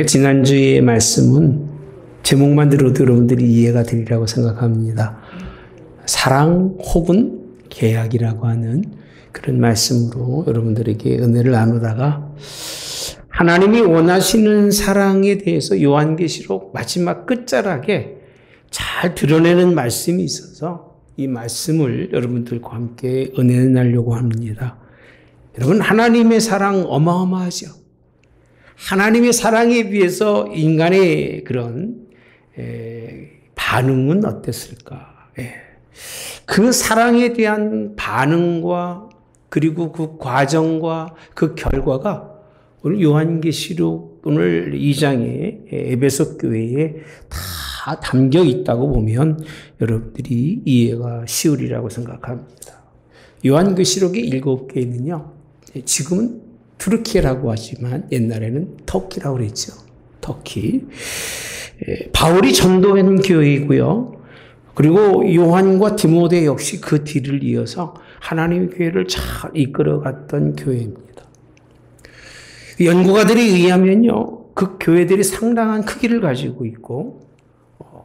지난주의 말씀은 제목만 들어도 여러분들이 이해가 되리라고 생각합니다. 사랑 혹은 계약이라고 하는 그런 말씀으로 여러분들에게 은혜를 나누다가 하나님이 원하시는 사랑에 대해서 요한계시록 마지막 끝자락에 잘 드러내는 말씀이 있어서 이 말씀을 여러분들과 함께 은혜를 나누려고 합니다. 여러분, 하나님의 사랑 어마어마하죠. 하나님의 사랑에 비해서 인간의 그런 반응은 어땠을까? 그 사랑에 대한 반응과 그리고 그 과정과 그 결과가 오늘 요한계시록 오늘 2장의 에베소 교회에 다 담겨 있다고 보면 여러분들이 이해가 쉬우리라고 생각합니다. 요한계시록의 7개는요, 지금은 투르키라고 하지만 옛날에는 터키라고 그랬죠. 터키. 바울이 전도한 교회이고요. 그리고 요한과 디모데 역시 그 뒤를 이어서 하나님의 교회를 잘 이끌어갔던 교회입니다. 연구가들에 의하면요, 그 교회들이 상당한 크기를 가지고 있고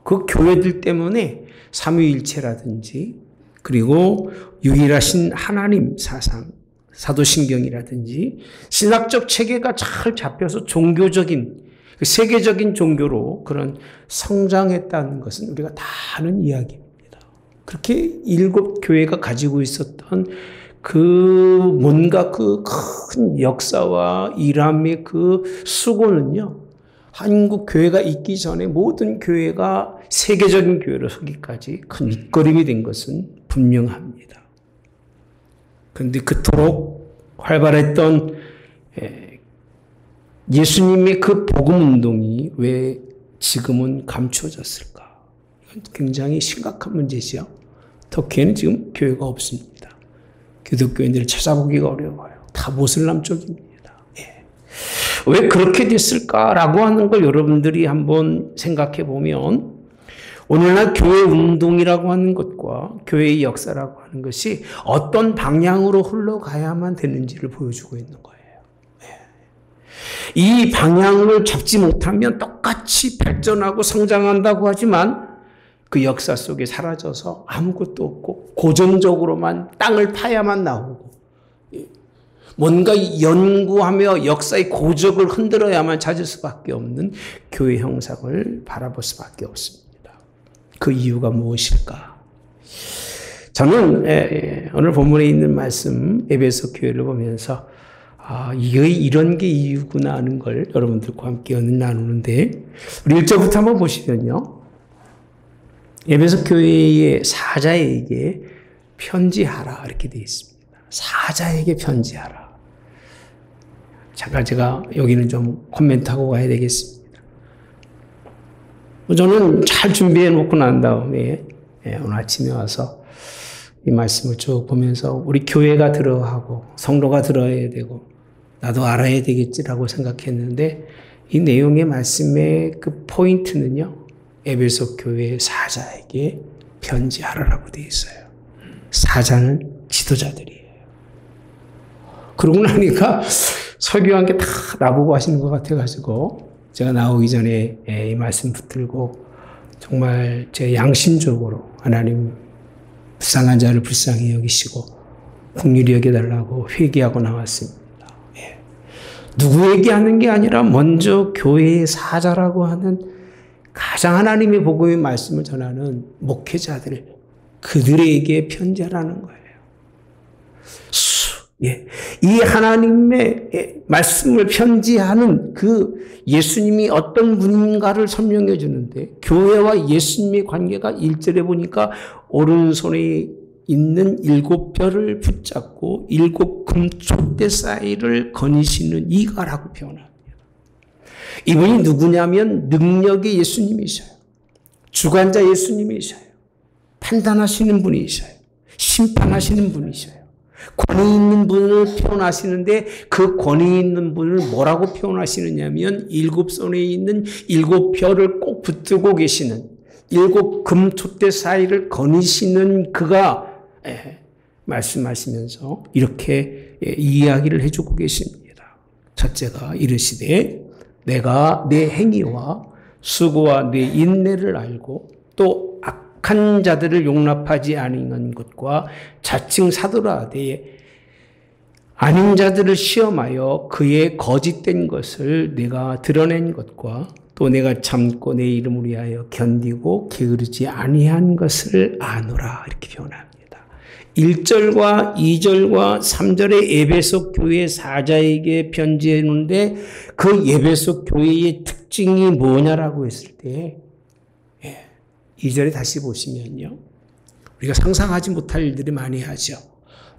그 교회들 때문에 삼위일체라든지 그리고 유일하신 하나님 사상, 사도신경이라든지 신학적 체계가 잘 잡혀서 종교적인 세계적인 종교로 그런 성장했다는 것은 우리가 다 아는 이야기입니다. 그렇게 7교회가 가지고 있었던 그 뭔가 그 큰 역사와 일함의 그 수고는요, 한국 교회가 있기 전에 모든 교회가 세계적인 교회로 서기까지 큰 밑거름이 된 것은 분명합니다. 그런데 그토록 활발했던 예수님의 그 복음 운동이 왜 지금은 감추어졌을까? 이건 굉장히 심각한 문제지요. 터키에는 지금 교회가 없습니다. 기독교인들을 찾아보기가 어려워요. 다 모슬람 쪽입니다. 왜 그렇게 됐을까라고 하는 걸 여러분들이 한번 생각해 보면 오늘날 교회 운동이라고 하는 것과 교회의 역사라고 하는 것이 어떤 방향으로 흘러가야만 되는지를 보여주고 있는 거예요. 이 방향을 잡지 못하면 똑같이 발전하고 성장한다고 하지만 그 역사 속에 사라져서 아무것도 없고 고정적으로만 땅을 파야만 나오고 뭔가 연구하며 역사의 고적을 흔들어야만 찾을 수밖에 없는 교회 형상을 바라볼 수밖에 없습니다. 그 이유가 무엇일까? 저는 오늘 본문에 있는 말씀 에베소 교회를 보면서 이게 이런 게 이유구나 하는 걸 여러분들과 함께 나누는데 우리 1절부터 한번 보시면요. 에베소 교회의 사자에게 편지하라 이렇게 되어 있습니다. 사자에게 편지하라. 잠깐 제가 여기는 좀 코멘트하고 가야 되겠습니다. 저는 잘 준비해 놓고 난 다음에 오늘 아침에 와서 이 말씀을 쭉 보면서 우리 교회가 들어하고 성도가 들어야 되고 나도 알아야 되겠지라고 생각했는데 이 내용의 말씀의 그 포인트는요. 에베소 교회 사자에게 편지하라라고 되어 있어요. 사자는 지도자들이에요. 그러고 나니까 설교한 게 다 나보고 하시는 것 같아가지고 제가 나오기 전에 이 말씀 붙들고 정말 제 양심적으로 하나님 불쌍한 자를 불쌍히 여기시고 긍휼히 여겨달라고 회개하고 나왔습니다. 누구에게 하는 게 아니라 먼저 교회의 사자라고 하는 가장 하나님의 복음의 말씀을 전하는 목회자들 그들에게 편지하라는 거예요. 이 하나님의 말씀을 편지하는 그 예수님이 어떤 분인가를 설명해 주는데 교회와 예수님의 관계가 1절에 보니까 오른손에 있는 7별을 붙잡고 7 금촛대 사이를 거니시는 이가라고 표현합니다. 이분이 누구냐면 능력의 예수님이셔요. 주관자 예수님이셔요. 판단하시는 분이셔요. 심판하시는 분이셔요. 권위 있는 분을 표현하시는데 그 권위 있는 분을 뭐라고 표현하시느냐면 7손에 있는 7별을 꼭 붙들고 계시는 7 금촛대 사이를 거니시는 그가 말씀하시면서 이렇게 이야기를 해주고 계십니다. 첫째가 이르시되 내가 내 행위와 수고와 내 인내를 알고 또 악한 자들을 용납하지 아니한 것과 자칭 사도라 하되 아닌 자들을 시험하여 그의 거짓된 것을 내가 드러낸 것과 또 내가 참고 내 이름을 위하여 견디고 게으르지 아니한 것을 아노라 이렇게 표현합니다. 1절과 2절과 3절의 에베소 교회 사자에게 편지했는데 그 에베소 교회의 특징이 뭐냐라고 했을 때 2절에 다시 보시면요. 우리가 상상하지 못할 일들이 많이 하죠.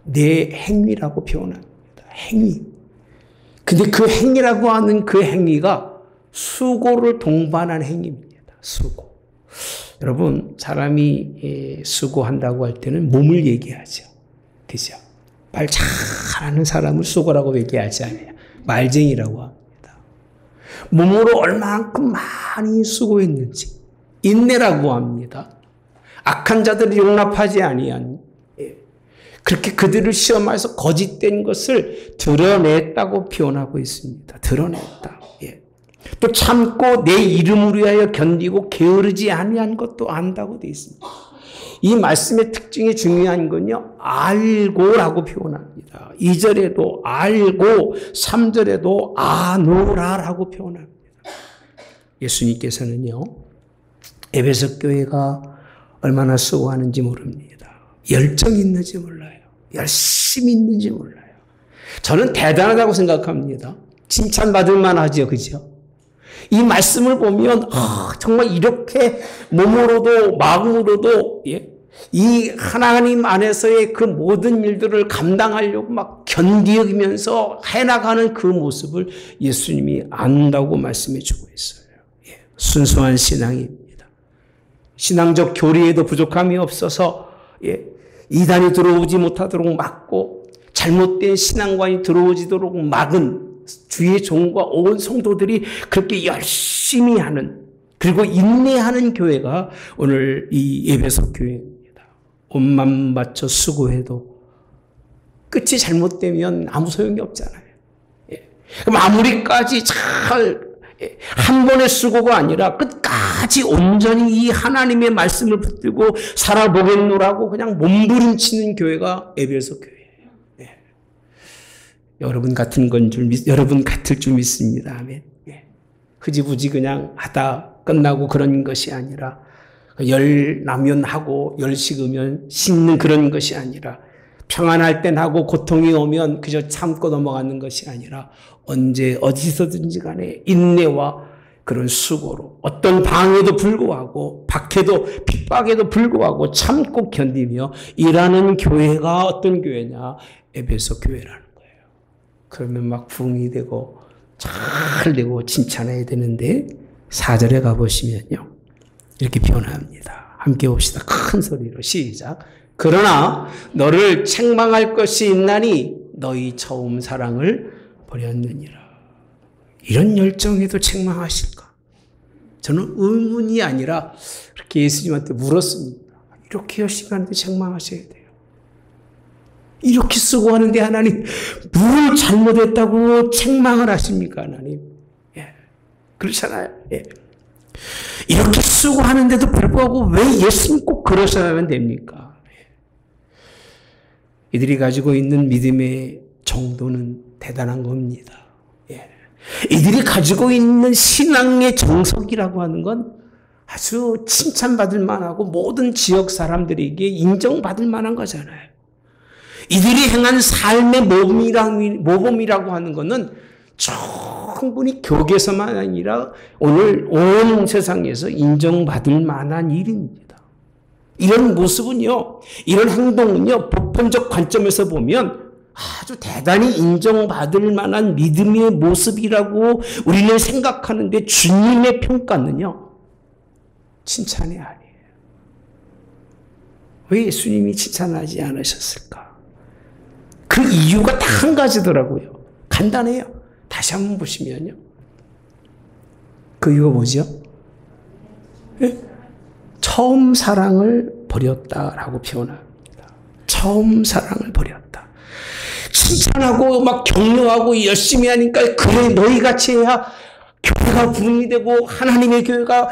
내 행위라고 표현합니다. 행위. 근데 그 행위라고 하는 그 행위가 수고를 동반한 행위입니다. 수고. 여러분, 사람이 수고한다고 할 때는 몸을 얘기하죠. 그죠? 말 잘하는 사람을 수고라고 얘기하지 않아요. 말쟁이라고 합니다. 몸으로 얼만큼 많이 수고했는지 인내라고 합니다. 악한 자들을 용납하지 아니한 그렇게 그들을 시험하여서 거짓된 것을 드러냈다고 표현하고 있습니다. 드러냈다. 또 참고 내 이름을 위하여 견디고 게으르지 아니한 것도 안다고 되어 있습니다. 이 말씀의 특징이 중요한 건요. 알고라고 표현합니다. 2절에도 알고 3절에도 아노라라고 표현합니다. 예수님께서는요. 에베소 교회가 얼마나 수고하는지 모릅니다. 열정이 있는지 몰라요. 열심히 있는지 몰라요. 저는 대단하다고 생각합니다. 칭찬받을 만하죠. 그죠? 이 말씀을 보면 정말 이렇게 몸으로도 마음으로도 이 하나님 안에서의 그 모든 일들을 감당하려고 막 견디면서 해나가는 그 모습을 예수님이 안다고 말씀해 주고 있어요. 순수한 신앙입니다. 신앙적 교리에도 부족함이 없어서 이단이 들어오지 못하도록 막고 잘못된 신앙관이 들어오지도록 막은 주의 종과 온 성도들이 그렇게 열심히 하는 그리고 인내하는 교회가 오늘 이 에베소 교회입니다. 온 마음 바쳐 수고해도 끝이 잘못되면 아무 소용이 없잖아요. 그럼 아무리까지 잘 한 번의 수고가 아니라 끝까지 온전히 이 하나님의 말씀을 붙들고 살아보겠노라고 그냥 몸부림치는 교회가 에베소 교회예요. 여러분 같은 건 여러분 같을 줄 믿습니다. 아멘. 흐지부지 그냥 하다 끝나고 그런 것이 아니라 열 나면 하고 열 식으면 씻는 그런 것이 아니라 평안할 땐 하고 고통이 오면 그저 참고 넘어가는 것이 아니라 언제 어디서든지 간에 인내와 그런 수고로 어떤 방해도 불구하고 박해도 핍박에도 불구하고 참고 견디며 일하는 교회가 어떤 교회냐? 에베소 교회라는 거예요. 그러면 막 부흥이 되고 잘 되고 칭찬해야 되는데 4절에 가보시면요. 이렇게 표현합니다. 함께 봅시다. 큰 소리로 시작. 그러나 너를 책망할 것이 있나니 너희 처음 사랑을 버렸느니라. 이런 열정에도 책망하실까? 저는 의문이 아니라 이렇게 예수님한테 물었습니다. 이렇게 열심히 하는데 책망하셔야 돼요. 이렇게 수고하는데 하나님 뭘 잘못했다고 책망을 하십니까 하나님? 그렇잖아요. 이렇게 수고하는데도 불구하고 왜 예수님 꼭 그러셔야만 됩니까? 이들이 가지고 있는 믿음의 정도는 대단한 겁니다. 이들이 가지고 있는 신앙의 정석이라고 하는 건 아주 칭찬받을 만하고 모든 지역 사람들에게 인정받을 만한 거잖아요. 이들이 행한 삶의 모범이라고 하는 것은 충분히 교계에서만 아니라 오늘 온 세상에서 인정받을 만한 일입니다. 이런 모습은요, 이런 행동은요, 보편적 관점에서 보면 아주 대단히 인정받을 만한 믿음의 모습이라고 우리는 생각하는데 주님의 평가는요, 칭찬이 아니에요. 왜 예수님이 칭찬하지 않으셨을까? 그 이유가 딱 한 가지더라고요. 간단해요. 다시 한번 보시면요. 그 이유가 뭐죠? 처음 사랑을 버렸다라고 표현합니다. 처음 사랑을 버렸다. 칭찬하고 막 격려하고 열심히 하니까 그래 너희같이 해야 교회가 부흥이 되고 하나님의 교회가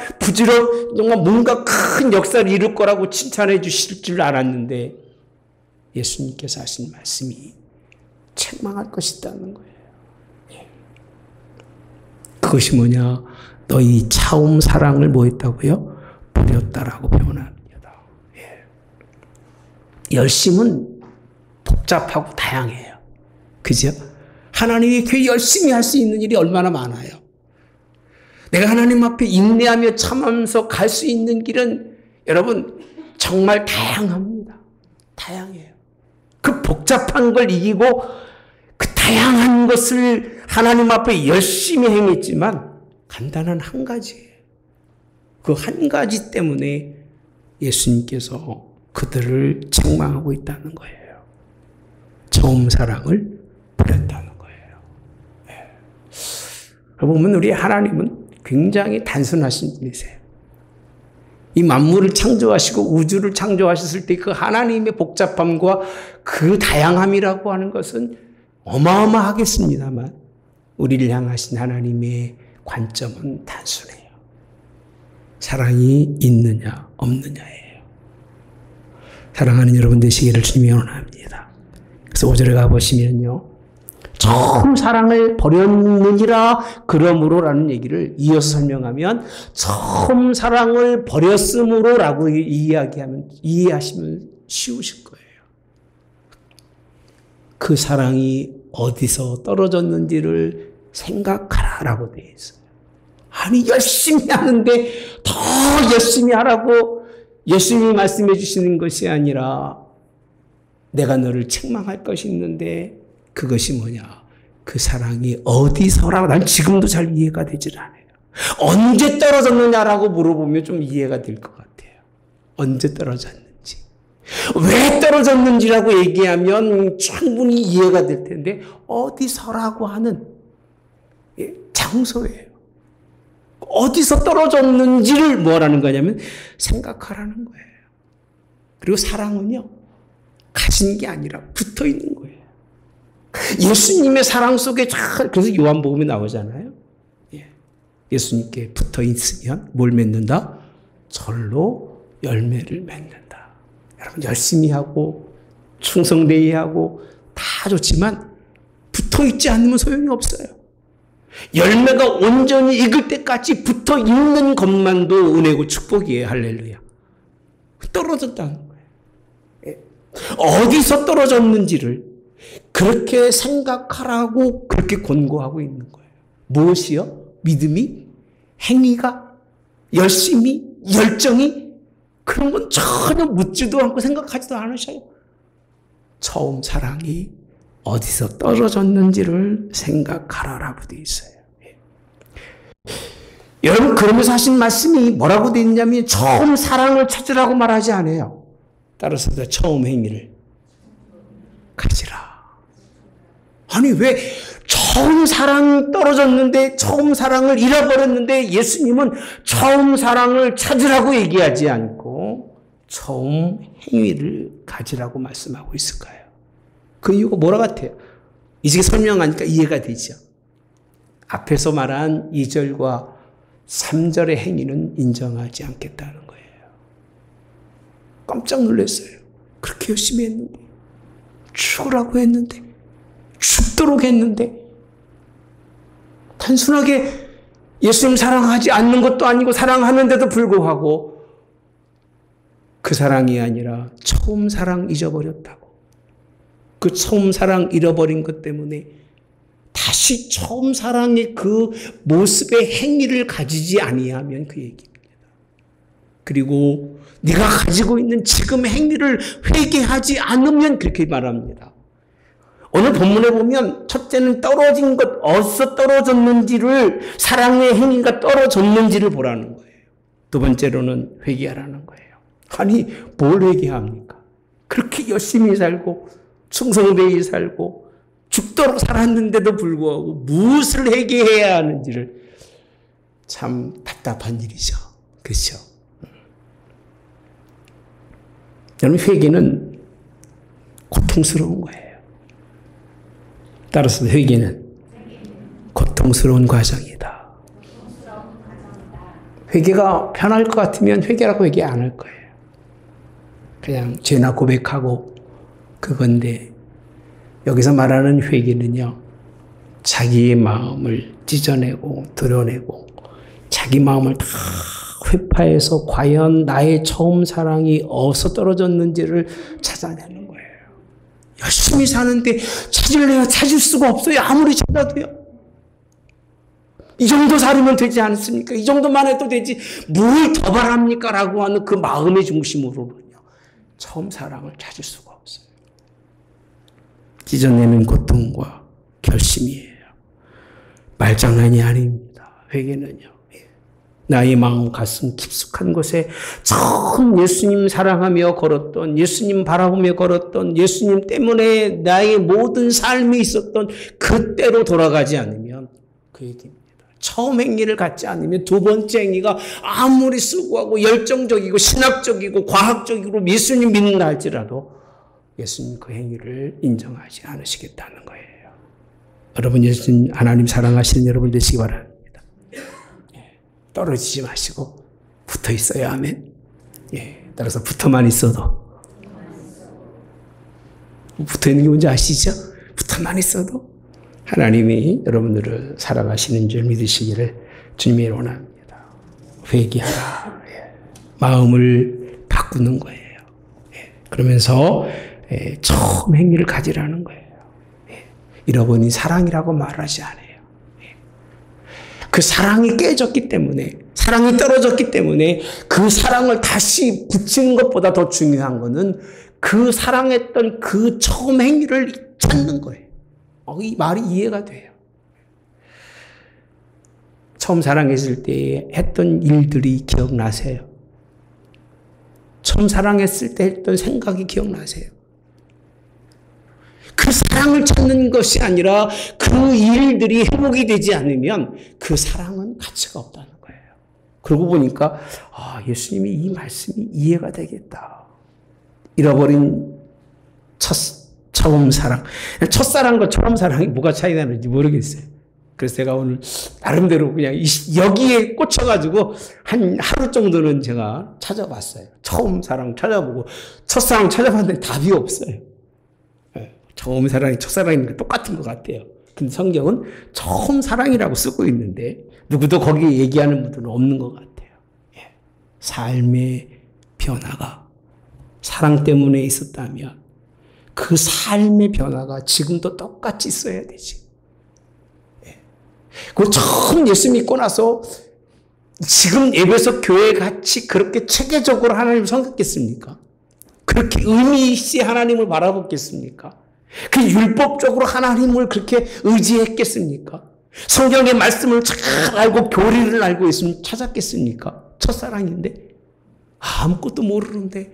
정말 뭔가 큰 역사를 이룰 거라고 칭찬해 주실 줄 알았는데 예수님께서 하신 말씀이 책망할 것이 있다는 거예요. 그것이 뭐냐? 너희 처음 사랑을 뭐 했다고요? 버렸다라고 표현합니다. 열심은 복잡하고 다양해요. 그죠? 하나님의 교회 열심히 할 수 있는 일이 얼마나 많아요. 내가 하나님 앞에 인내하며 참으면서 갈 수 있는 길은 여러분 정말 다양합니다. 다양해요. 그 복잡한 걸 이기고 그 다양한 것을 하나님 앞에 열심히 행했지만 간단한 한 가지예요. 그 한 가지 때문에 예수님께서 그들을 책망하고 있다는 거예요. 처음 사랑을 버렸다는 거예요. 보면 우리 하나님은 굉장히 단순하신 분이세요. 이 만물을 창조하시고 우주를 창조하셨을 때 그 하나님의 복잡함과 그 다양함이라고 하는 것은 어마어마하겠습니다만 우리를 향하신 하나님의 관점은 단순해요. 사랑이 있느냐 없느냐예요. 사랑하는 여러분 되시기를 주님이 원합니다. 그래서 5절에 가보시면요. 처음 사랑을 버렸느니라 그러므로라는 얘기를 이어서 설명하면 처음 사랑을 버렸으므로라고 이해하시면 쉬우실 거예요. 그 사랑이 어디서 떨어졌는지를 생각하라라고 되어 있어요. 아니 열심히 하는데 더 열심히 하라고 예수님이 말씀해 주시는 것이 아니라 내가 너를 책망할 것이 있는데 그것이 뭐냐? 그 사랑이 어디서라고 난 지금도 잘 이해가 되질 않아요. 언제 떨어졌느냐라고 물어보면 좀 이해가 될 것 같아요. 언제 떨어졌는지. 왜 떨어졌는지라고 얘기하면 충분히 이해가 될 텐데 어디서라고 하는 장소예요. 어디서 떨어졌는지를 뭐라는 거냐면 생각하라는 거예요. 그리고 사랑은요. 가진 게 아니라 붙어 있는 거예요. 예수님의 사랑 속에 그래서 요한복음에 나오잖아요. 예수님께 붙어 있으면 뭘 맺는다? 절로 열매를 맺는다. 여러분 열심히 하고 충성되이하고 다 좋지만 붙어 있지 않으면 소용이 없어요. 열매가 온전히 익을 때까지 붙어 있는 것만도 은혜고 축복이에요. 할렐루야. 떨어졌다는 거예요. 어디서 떨어졌는지를 그렇게 생각하라고 그렇게 권고하고 있는 거예요. 무엇이요? 믿음이? 행위가? 열심히? 열정이? 그런 건 전혀 묻지도 않고 생각하지도 않으셔요. 처음 사랑이 어디서 떨어졌는지를 생각하라라고 되어 있어요. 여러분 그러면서 하신 말씀이 뭐라고 되어 있냐면 처음 사랑을 찾으라고 말하지 않아요. 따라서 처음 행위를 가지라. 아니 왜 처음 사랑 떨어졌는데 처음 사랑을 잃어버렸는데 예수님은 처음 사랑을 찾으라고 얘기하지 않고 처음 행위를 가지라고 말씀하고 있을까요? 그 이유가 뭐라 같아요? 이제 설명하니까 이해가 되죠. 앞에서 말한 2절과 3절의 행위는 인정하지 않겠다는 거예요. 깜짝 놀랐어요. 그렇게 열심히 했는데 죽으라고 했는데 죽도록 했는데 단순하게 예수님 사랑하지 않는 것도 아니고 사랑하는데도 불구하고 그 사랑이 아니라 처음 사랑 잊어버렸다고. 그 처음 사랑 잃어버린 것 때문에 다시 처음 사랑의 그 모습의 행위를 가지지 아니하면 그 얘기입니다. 그리고 네가 가지고 있는 지금 행위를 회개하지 않으면 그렇게 말합니다. 오늘 본문에 보면 첫째는 떨어진 것, 어디서 떨어졌는지를 사랑의 행위가 떨어졌는지를 보라는 거예요. 두 번째로는 회개하라는 거예요. 아니 뭘 회개합니까? 그렇게 열심히 살고 충성되이 살고 죽도록 살았는데도 불구하고 무엇을 회개해야 하는지를 참 답답한 일이죠. 그렇죠? 여러분 회개는 고통스러운 거예요. 따라서 회개는 고통스러운 과정이다. 회개가 편할 것 같으면 회개라고 얘기 안 할 거예요. 그냥 죄나 고백하고 그건데, 여기서 말하는 회개는요, 자기의 마음을 찢어내고 드러내고 자기 마음을 다 회파해서 과연 나의 처음 사랑이 어디서 떨어졌는지를 찾아내는 거예요. 열심히 사는데 찾을래야 찾을 수가 없어요. 아무리 찾아도요. 이 정도 살면 되지 않습니까? 이 정도만 해도 되지 뭘 더 바랍니까? 라고 하는 그 마음의 중심으로는요, 처음 사랑을 찾을 수가 없어요. 찢어내는 고통과 결심이에요. 말장난이 아닙니다. 회개는요. 나의 마음 가슴 깊숙한 곳에 처음 예수님 사랑하며 걸었던, 예수님 바라보며 걸었던, 예수님 때문에 나의 모든 삶이 있었던 그때로 돌아가지 않으면 그 얘기입니다. 처음 행위를 갖지 않으면 두 번째 행위가 아무리 수고하고 열정적이고 신학적이고 과학적이고 예수님 믿는다 할지라도 예수님 그 행위를 인정하지 않으시겠다는 거예요. 여러분, 예수님 하나님 사랑하시는 여러분 되시기 바랍니다. 떨어지지 마시고 붙어 있어야 하면, 따라서 붙어만 있어도, 붙어 있는 게 뭔지 아시죠? 붙어만 있어도 하나님이 여러분들을 사랑하시는 줄 믿으시기를 주님이 원합니다. 회개하라. 마음을 바꾸는 거예요. 그러면서 처음 행위를 가지라는 거예요. 잃어버린 사랑이라고 말하지 않아요. 그 사랑이 깨졌기 때문에, 사랑이 떨어졌기 때문에 그 사랑을 다시 붙이는 것보다 더 중요한 거는 그 사랑했던 그 처음 행위를 찾는 거예요. 이 말이 이해가 돼요. 처음 사랑했을 때 했던 일들이 기억나세요? 처음 사랑했을 때 했던 생각이 기억나세요? 그 사랑을 찾는 것이 아니라 그 일들이 회복이 되지 않으면 그 사랑은 가치가 없다는 거예요. 그러고 보니까 예수님이 이 말씀이 이해가 되겠다. 잃어버린 처음 사랑. 첫사랑과 처음 사랑이 뭐가 차이 나는지 모르겠어요. 그래서 제가 오늘 나름대로 그냥 여기에 꽂혀가지고 한 하루 정도는 제가 찾아봤어요. 처음 사랑 찾아보고 첫사랑 찾아봤는데 답이 없어요. 처음 사랑이 첫사랑이니까 똑같은 것 같아요. 근데 성경은 처음 사랑이라고 쓰고 있는데 누구도 거기에 얘기하는 분들은 없는 것 같아요. 삶의 변화가 사랑 때문에 있었다면 그 삶의 변화가 지금도 똑같이 있어야 되지. 그 처음 예수 믿고 나서 지금 예배석 교회 같이 그렇게 체계적으로 하나님을 섬겼겠습니까? 그렇게 의미 있이 하나님을 바라봤겠습니까? 그 율법적으로 하나님을 그렇게 의지했겠습니까? 성경의 말씀을 잘 알고 교리를 알고 있으면 찾았겠습니까? 첫사랑인데 아무것도 모르는데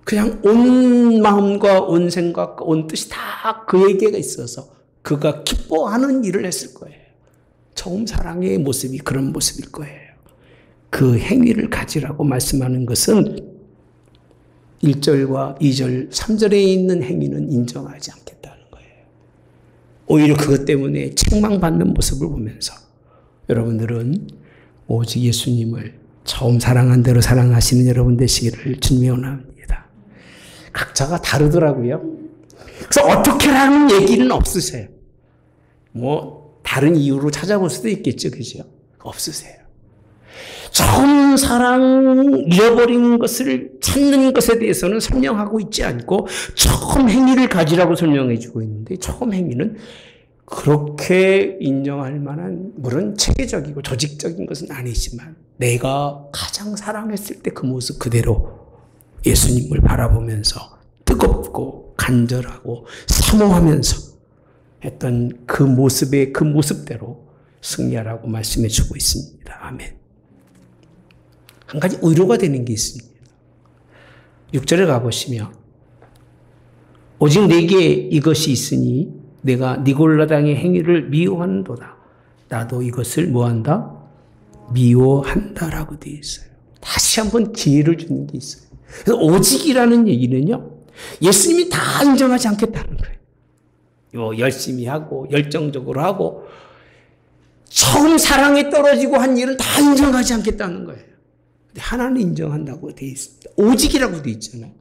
그냥 온 마음과 온 생각과 온 뜻이 다 그에게 있어서 그가 기뻐하는 일을 했을 거예요. 처음 사랑의 모습이 그런 모습일 거예요. 그 행위를 가지라고 말씀하는 것은 1절과 2절, 3절에 있는 행위는 인정하지 않겠다는 거예요. 오히려 그것 때문에 책망받는 모습을 보면서 여러분들은 오직 예수님을 처음 사랑한 대로 사랑하시는 여러분 되시기를 주님이 원합니다. 각자가 다르더라고요. 그래서 어떻게라는 얘기는 없으세요. 다른 이유로 찾아볼 수도 있겠죠. 그죠? 없으세요. 처음 사랑 잃어버린 것을 찾는 것에 대해서는 설명하고 있지 않고 처음 행위를 가지라고 설명해 주고 있는데 처음 행위는 그렇게 인정할 만한 물론 체계적이고 조직적인 것은 아니지만 내가 가장 사랑했을 때 그 모습 그대로 예수님을 바라보면서 뜨겁고 간절하고 사모하면서 했던 그 모습의 그 모습대로 승리하라고 말씀해 주고 있습니다. 아멘. 한 가지 의료가 되는 게 있습니다. 6절에 가보시면 오직 내게 이것이 있으니 내가 니골라당의 행위를 미워한도다. 나도 이것을 뭐한다? 미워한다라고 되어 있어요. 다시 한번 기회를 주는 게 있어요. 그래서 오직이라는 얘기는요. 예수님이 다 인정하지 않겠다는 거예요. 열심히 하고 열정적으로 하고 처음 사랑에 떨어지고 한 일은 다 인정하지 않겠다는 거예요. 근데 하나는 인정한다고 돼 있습니다. 오직이라고 돼 있잖아요.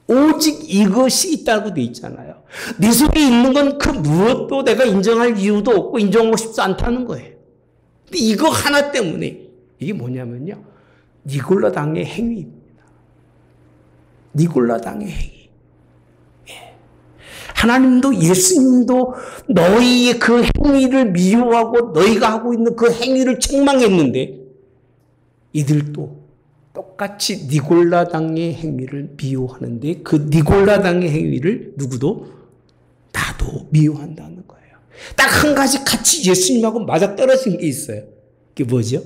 오직 이것이 있다고 돼 있잖아요. 네 속에 있는 건 그 무엇도 내가 인정할 이유도 없고 인정하고 싶지 않다는 거예요. 근데 이거 하나 때문에 이게 뭐냐면요. 니골라당의 행위입니다. 니골라당의 행위. 하나님도 예수님도 너희의 그 행위를 미워하고 너희가 하고 있는 그 행위를 책망했는데 이들도 똑같이 니골라당의 행위를 미워하는데 그 니골라당의 행위를 누구도 나도 미워한다는 거예요. 딱 한 가지 같이 예수님하고 맞아떨어진 게 있어요. 그게 뭐죠?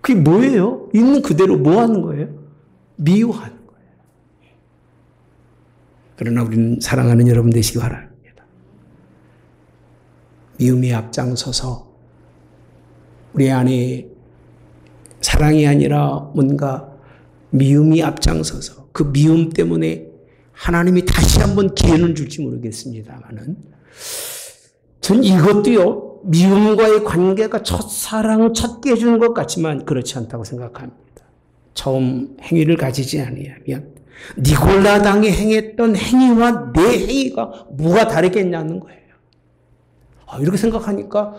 그게 뭐예요? 있는 그대로 뭐 하는 거예요? 미워하는 거예요. 그러나 우리는 사랑하는 여러분 되시기 바랍니다. 미움에 앞장서서 우리 안에 사랑이 아니라 뭔가 미움이 앞장서서 그 미움 때문에 하나님이 다시 한번 기회는 줄지 모르겠습니다만은 전 이것도요 미움과의 관계가 첫사랑 첫게 해주는 것 같지만 그렇지 않다고 생각합니다. 처음 행위를 가지지 아니하면 니골라당이 행했던 행위와 내 행위가 뭐가 다르겠냐는 거예요. 이렇게 생각하니까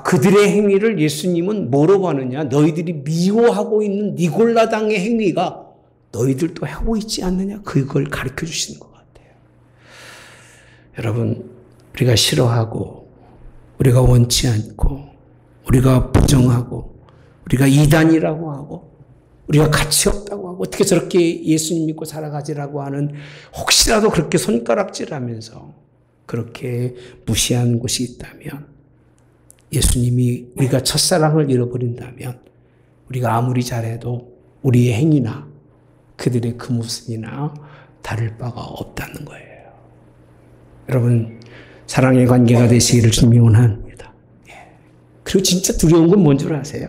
그들의 행위를 예수님은 뭐라고 하느냐? 너희들이 미워하고 있는 니골라당의 행위가 너희들도 하고 있지 않느냐? 그걸 가르쳐 주시는 것 같아요. 여러분, 우리가 싫어하고, 우리가 원치 않고, 우리가 부정하고, 우리가 이단이라고 하고, 우리가 가치 없다고 하고, 어떻게 저렇게 예수님 믿고 살아가지라고 하는 혹시라도 그렇게 손가락질하면서 그렇게 무시하는 곳이 있다면 예수님이 우리가 첫사랑을 잃어버린다면 우리가 아무리 잘해도 우리의 행위나 그들의 그 모습이나 다를 바가 없다는 거예요. 여러분 사랑의 관계가 되시기를 주님이 원합니다. 그리고 진짜 두려운 건 뭔 줄 아세요?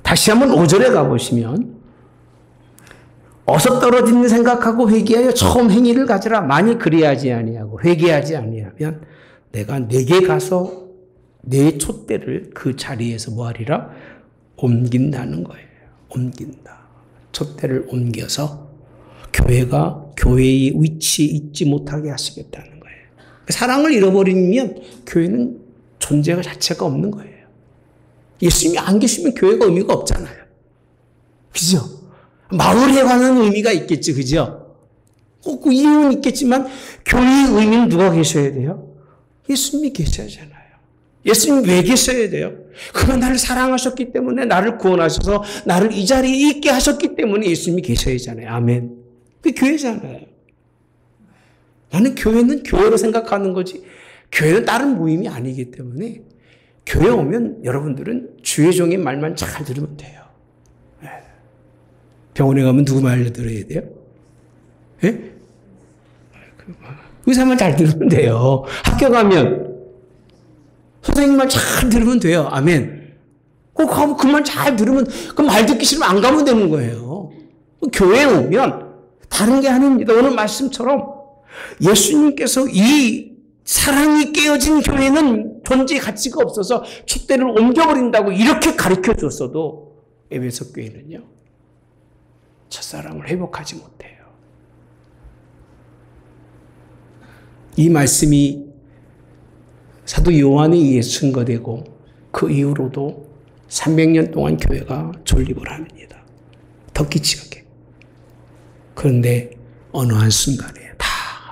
다시 한번 5절에 가보시면 어서 떨어지는 생각하고 회개하여 처음 행위를 가져라. 만일 그리하지 아니하고 회개하지 아니하면 내가 내게 가서 내 촛대를 그 자리에서 뭐하리라? 옮긴다는 거예요. 옮긴다. 촛대를 옮겨서 교회가 교회의 위치에 있지 못하게 하시겠다는 거예요. 사랑을 잃어버리면 교회는 존재가 자체가 없는 거예요. 예수님이 안 계시면 교회가 의미가 없잖아요. 그죠? 마을에 관한 의미가 있겠지, 그죠? 꼭 그 이유는 있겠지만 교회의 의미는 누가 계셔야 돼요? 예수님이 계셔야잖아요. 예수님 왜 계셔야 돼요? 그가 나를 사랑하셨기 때문에 나를 구원하셔서 나를 이 자리에 있게 하셨기 때문에 예수님이 계셔야잖아요. 아멘. 그게 교회잖아요. 나는 교회는 교회로 생각하는 거지 교회는 다른 모임이 아니기 때문에 교회 오면 여러분들은 주의 종의 말만 잘 들으면 돼요. 병원에 가면 누구 말 들어야 돼요? 예? 의사 말 잘 들으면 돼요. 학교 가면 선생님 말 잘 들으면 돼요. 아멘. 꼭 가면 그 말 잘 들으면 그 말 듣기 싫으면 안 가면 되는 거예요. 교회에 오면 다른 게 아닙니다. 오늘 말씀처럼 예수님께서 이 사랑이 깨어진 교회는 존재 가치가 없어서 촛대를 옮겨버린다고 이렇게 가르쳐 줬어도 에베소 교회는요. 첫사랑을 회복하지 못해요. 이 말씀이 사도 요한에 의해 증거되고 그 이후로도 300년 동안 교회가 존립을 합니다. 더 끼치게. 그런데 어느 한순간에 다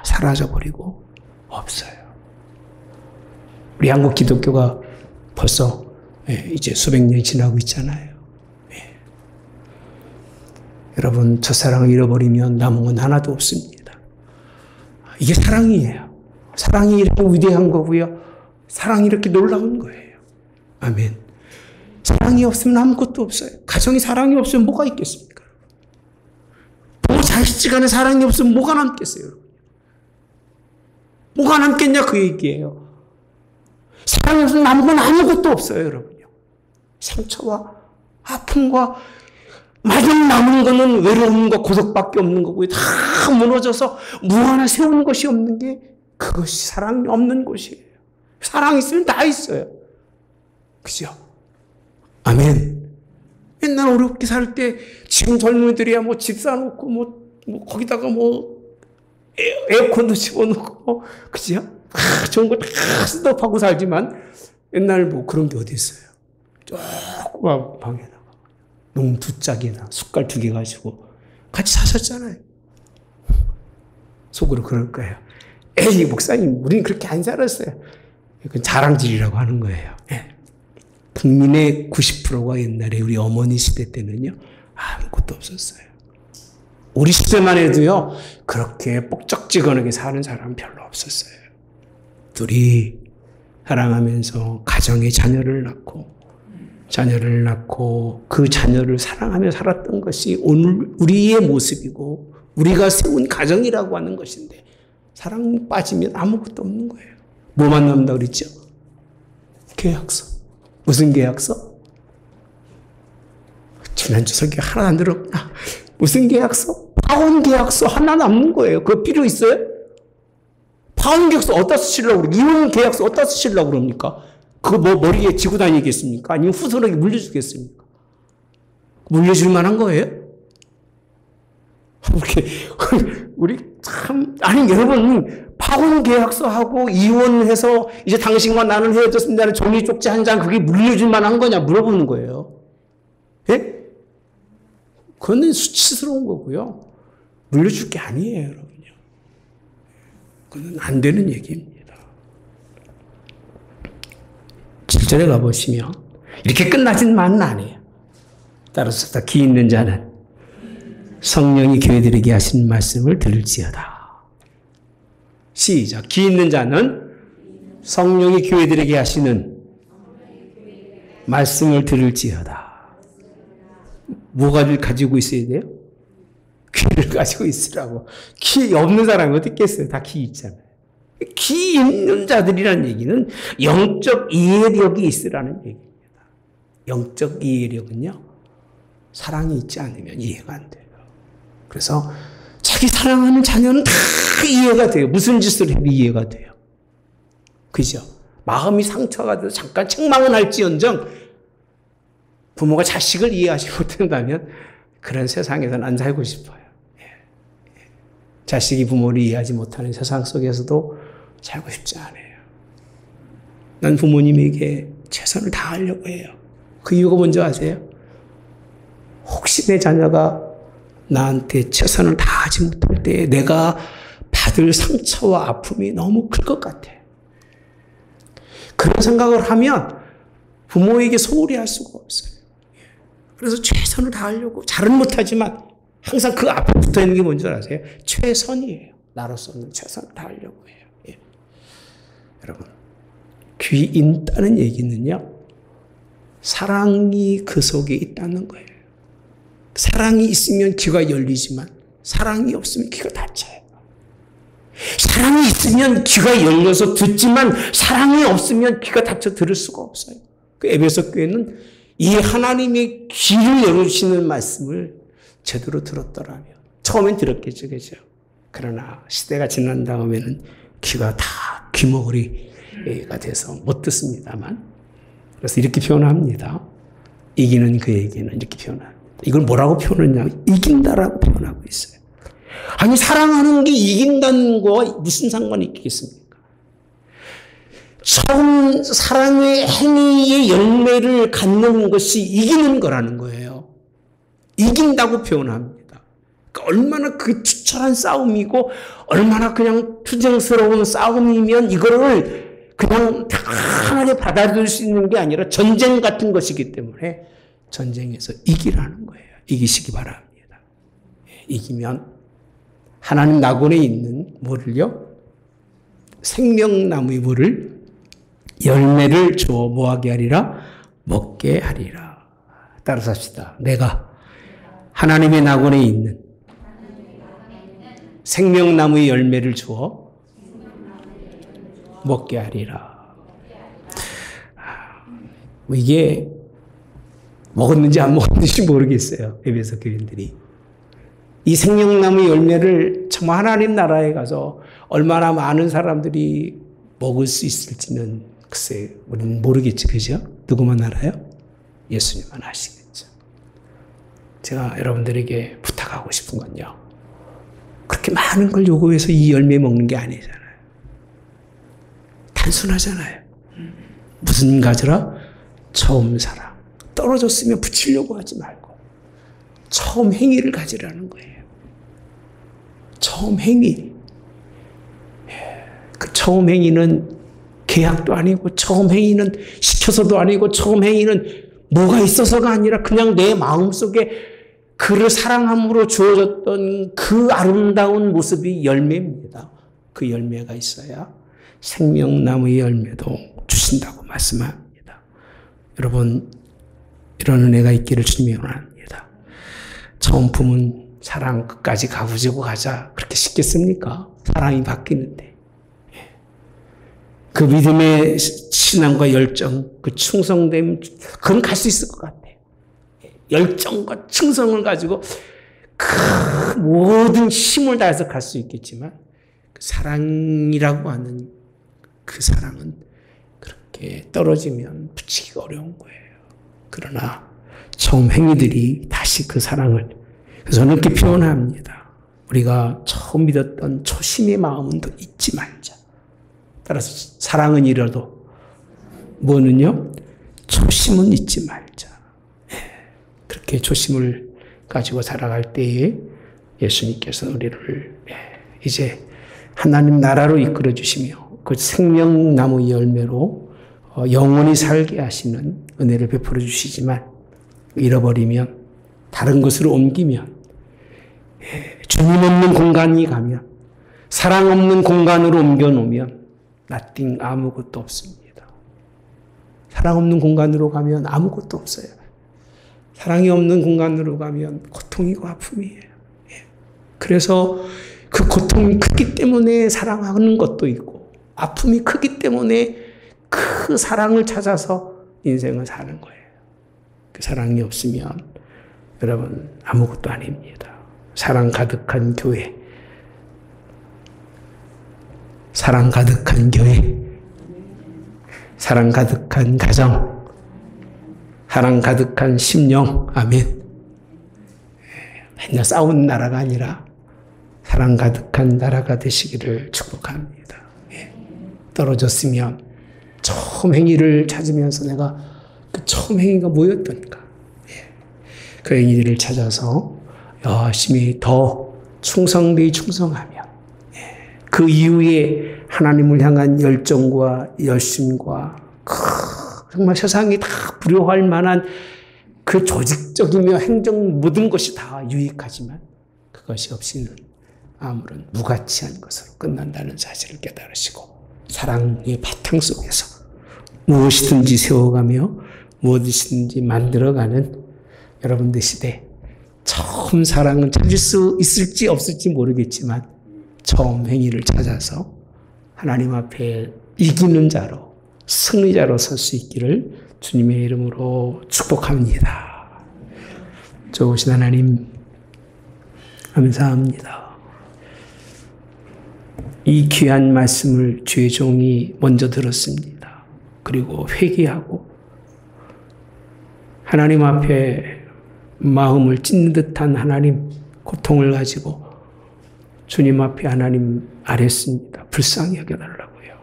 사라져버리고 없어요. 우리 한국 기독교가 벌써 이제 수백 년이 지나고 있잖아요. 여러분 첫사랑을 잃어버리면 남은 건 하나도 없습니다. 이게 사랑이에요. 사랑이 이렇게 위대한 거고요. 사랑이 이렇게 놀라운 거예요. 아멘. 사랑이 없으면 아무것도 없어요. 가정에 사랑이 없으면 뭐가 있겠습니까? 부모 자식 간에 사랑이 없으면 뭐가 남겠어요? 뭐가 남겠냐 그 얘기예요. 사랑이 없으면 남은 건 아무것도 없어요, 여러분요. 상처와 아픔과 마지막 남은 거는 외로움과 고독밖에 없는 거고요. 다 무너져서 뭐 하나 세우는 것이 없는 게 그것이 사랑이 없는 곳이에요. 사랑 있으면 다 있어요. 그죠? 아멘. 맨날 어렵게 살 때 지금 젊은이들이야 뭐 집 사놓고 뭐 거기다가 뭐 에어컨도 집어넣고 그죠? 좋은 거 다 스톱하고 살지만 옛날 뭐 그런 게 어디 있어요? 조그만 방에다가 농 2짝이나 숟갈 2개 가지고 같이 사셨잖아요. 속으로 그럴 거예요. 에이 목사님 우리는 그렇게 안 살았어요. 그건 자랑질이라고 하는 거예요. 예. 국민의 90%가 옛날에 우리 어머니 시대 때는요 아무것도 없었어요. 우리 시대만 해도요 그렇게 뻑적지근하게 사는 사람 별로 없었어요. 둘이 사랑하면서 가정에 자녀를 낳고 그 자녀를 사랑하며 살았던 것이 오늘 우리의 모습이고 우리가 세운 가정이라고 하는 것인데 사랑 빠지면 아무것도 없는 거예요. 뭐만 남는다 그랬죠? 계약서. 무슨 계약서? 지난주 설교 하나 안 들었구나. 무슨 계약서? 파혼 계약서 하나 남는 거예요. 그거 필요 있어요? 파혼 계약서 어디다 쓰시려고 그러고 이혼 계약서 어디다 쓰시려고 그럽니까? 그거 뭐 머리에 지고 다니겠습니까? 아니면 후손에게 물려주겠습니까? 물려줄 만한 거예요? 우리 참, 아니, 여러분, 파혼 계약서하고 이혼해서 이제 당신과 나는 헤어졌습니다는 종이 쪽지 한 장 그게 물려줄 만한 거냐 물어보는 거예요. 예? 그거는 수치스러운 거고요. 물려줄 게 아니에요, 여러분요. 그건 안 되는 얘기입니다. 7절에 가보시면 이렇게 끝나진만은 아니에요. 따라서 다 기 있는 자는 성령이 교회들에게 하신 말씀을 들을지어다. 시작. 기 있는 자는 성령이 교회들에게 하시는 말씀을 들을지어다. 뭐가 가지고 있어야 돼요? 귀를 가지고 있으라고. 기 없는 사람이 어디 있겠어요? 다 기 있잖아요. 기 있는 자들이라는 얘기는 영적 이해력이 있으라는 얘기입니다. 영적 이해력은요, 사랑이 있지 않으면 이해가 안 돼요. 그래서 자기 사랑하는 자녀는 다 이해가 돼요. 무슨 짓을 해도 이해가 돼요. 그죠? 마음이 상처가 돼서 잠깐 책망은 할지언정 부모가 자식을 이해하지 못한다면 그런 세상에서는 안 살고 싶어요. 자식이 부모를 이해하지 못하는 세상 속에서도 살고 싶지 않아요. 난 부모님에게 최선을 다하려고 해요. 그 이유가 뭔지 아세요? 혹시 내 자녀가 나한테 최선을 다하지 못할 때 내가 받을 상처와 아픔이 너무 클 것 같아. 그런 생각을 하면 부모에게 소홀히 할 수가 없어요. 그래서 최선을 다하려고 잘은 못하지만 항상 그 앞에 붙어 있는 게 뭔지 아세요? 최선이에요. 나로서는 최선을 다하려고 해요. 예. 여러분, 귀 있다는 얘기는요, 사랑이 그 속에 있다는 거예요. 사랑이 있으면 귀가 열리지만 사랑이 없으면 귀가 닫혀요. 사랑이 있으면 귀가 열려서 듣지만 사랑이 없으면 귀가 닫혀 들을 수가 없어요. 그 에베소 교회는 이 하나님의 귀를 열어주시는 말씀을 제대로 들었더라면 처음엔 들었겠죠, 그죠? 그러나 시대가 지난 다음에는 귀가 다 귀머거리가 돼서 못 듣습니다만, 그래서 이렇게 표현합니다. 이기는 그에게는 이렇게 표현합니다. 이걸 뭐라고 표현하냐? 이긴다라고 표현하고 있어요. 아니, 사랑하는 게 이긴다는 거와 무슨 상관이 있겠습니까? 처음 사랑의 행위의 열매를 갖는 것이 이기는 거라는 거예요. 이긴다고 표현합니다. 그러니까 얼마나 그 투철한 싸움이고 얼마나 그냥 투정스러운 싸움이면 이거를 그냥 편하게 받아들일 수 있는 게 아니라 전쟁 같은 것이기 때문에 전쟁에서 이기라는 거예요. 이기시기 바랍니다. 이기면 하나님 낙원에 있는 뭐를요? 생명나무의 뭐를? 열매를 주어 뭐하게 하리라? 먹게 하리라. 따라서 합시다. 내가 하나님의 낙원에 있는 생명나무의 열매를 주어 먹게 하리라. 이게 먹었는지 안 먹었는지 모르겠어요. 에베소 교인들이. 이 생명나무 열매를 정말 하나님 나라에 가서 얼마나 많은 사람들이 먹을 수 있을지는 글쎄 우리는 모르겠지, 그죠? 누구만 알아요? 예수님만 아시겠죠. 제가 여러분들에게 부탁하고 싶은 건요, 그렇게 많은 걸 요구해서 이 열매 먹는 게 아니잖아요. 단순하잖아요. 무슨 가져라? 처음 사랑. 떨어졌으면 붙이려고 하지 말고 처음 행위를 가지라는 거예요. 처음 행위. 그 처음 행위는 계약도 아니고, 처음 행위는 시켜서도 아니고, 처음 행위는 뭐가 있어서가 아니라 그냥 내 마음속에 그를 사랑함으로 주어졌던 그 아름다운 모습이 열매입니다. 그 열매가 있어야 생명나무의 열매도 주신다고 말씀합니다. 여러분, 이런 은혜가 있기를 주님이 원합니다. 처음 품은 사랑 끝까지 가지고 가자, 그렇게 쉽겠습니까? 사랑이 바뀌는데. 그 믿음의 신앙과 열정, 그 충성됨, 그건 갈 수 있을 것 같아요. 열정과 충성을 가지고 그 모든 힘을 다해서 갈 수 있겠지만, 그 사랑이라고 하는 그 사랑은 그렇게 떨어지면 붙이기가 어려운 거예요. 그러나 처음 행위들이 다시 그 사랑을, 그래서 저는 이렇게 표현합니다. 우리가 처음 믿었던 초심의 마음은 또 잊지 말자. 따라서 사랑은 잃어도 뭐는요? 초심은 잊지 말자. 그렇게 초심을 가지고 살아갈 때에 예수님께서 우리를 이제 하나님 나라로 이끌어 주시며 그 생명나무 열매로 영원히 살게 하시는 은혜를 베풀어 주시지만, 잃어버리면, 다른 것으로 옮기면, 주님 없는 공간이 가면, 사랑 없는 공간으로 옮겨놓으면 nothing, 아무것도 없습니다. 사랑 없는 공간으로 가면 아무것도 없어요. 사랑이 없는 공간으로 가면 고통이고 아픔이에요. 그래서 그 고통이 크기 때문에 사랑하는 것도 있고, 아픔이 크기 때문에 그 사랑을 찾아서 인생을 사는 거예요. 그 사랑이 없으면 여러분 아무것도 아닙니다. 사랑 가득한 교회, 사랑 가득한 교회, 사랑 가득한 가정, 사랑 가득한 심령, 아멘. 맨날 싸우는 나라가 아니라 사랑 가득한 나라가 되시기를 축복합니다. 떨어졌으면 처음 행위를 찾으면서 내가 그 처음 행위가 뭐였던가, 그 행위들을 찾아서 열심히 더 충성되이 충성하며, 그 이후에 하나님을 향한 열정과 열심과 정말 세상이 다 부러워할 만한 그 조직적이며 행정 모든 것이 다 유익하지만 그것이 없이는 아무런 무가치한 것으로 끝난다는 사실을 깨달으시고, 사랑의 바탕 속에서 무엇이든지 세워가며 무엇이든지 만들어가는 여러분들 시대, 처음 사랑은 찾을 수 있을지 없을지 모르겠지만 처음 행위를 찾아서 하나님 앞에 이기는 자로, 승리자로 설 수 있기를 주님의 이름으로 축복합니다. 좋으신 하나님 감사합니다. 이 귀한 말씀을 주의 종이 먼저 들었습니다. 그리고 회개하고 하나님 앞에 마음을 찢는 듯한 하나님 고통을 가지고 주님 앞에 하나님 아랬습니다. 불쌍히 여겨달라고요.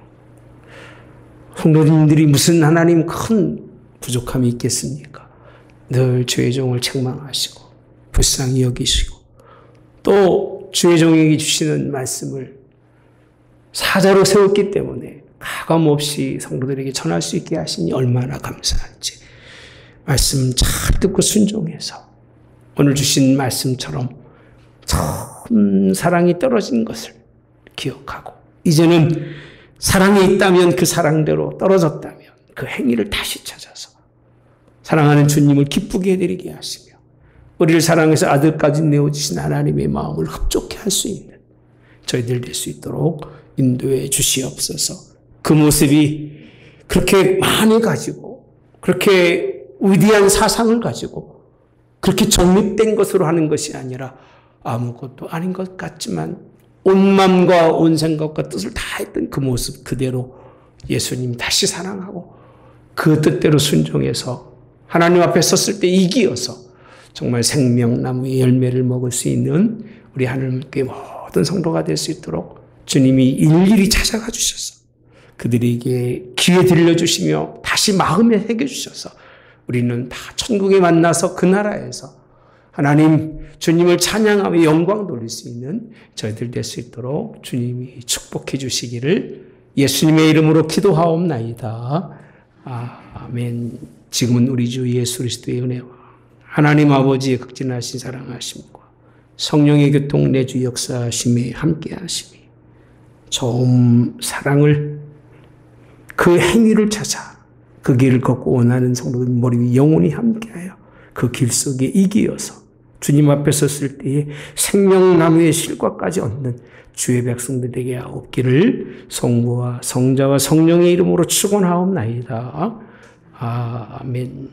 성도님들이 무슨 하나님 큰 부족함이 있겠습니까? 늘 주의 종을 책망하시고 불쌍히 여기시고 또 주의 종에게 주시는 말씀을 사자로 세웠기 때문에 가감없이 성도들에게 전할 수 있게 하시니 얼마나 감사한지, 말씀 잘 듣고 순종해서 오늘 주신 말씀처럼 처음 사랑이 떨어진 것을 기억하고, 이제는 사랑이 있다면 그 사랑대로, 떨어졌다면 그 행위를 다시 찾아서 사랑하는 주님을 기쁘게 해드리게 하시며, 우리를 사랑해서 아들까지 내어주신 하나님의 마음을 흡족해 할 수 있는 저희들 될 수 있도록 인도해 주시옵소서. 그 모습이 그렇게 많이 가지고, 그렇게 위대한 사상을 가지고, 그렇게 정립된 것으로 하는 것이 아니라 아무것도 아닌 것 같지만 온 마음과 온 생각과 뜻을 다했던 그 모습 그대로 예수님 다시 사랑하고 그 뜻대로 순종해서 하나님 앞에 섰을 때 이기어서 정말 생명나무의 열매를 먹을 수 있는 우리 하나님께 모든 성도가 될 수 있도록 주님이 일일이 찾아가 주셔서 그들에게 기회 들려주시며 다시 마음에 새겨주셔서 우리는 다 천국에 만나서 그 나라에서 하나님 주님을 찬양하며 영광 돌릴 수 있는 저희들 될 수 있도록 주님이 축복해 주시기를 예수님의 이름으로 기도하옵나이다. 아멘. 지금은 우리 주 예수 그리스도의 은혜와 하나님 아버지의 극진하신 사랑하심과 성령의 교통 내주 역사하심에 함께하심이 처음 사랑을 그 행위를 찾아 그 길을 걷고 원하는 성도들 머리 위 영원히 함께하여 그 길 속에 이기어서 주님 앞에 섰을 때에 생명나무의 실과까지 얻는 주의 백성들에게 없기를 성부와 성자와 성령의 이름으로 축원하옵나이다. 아멘.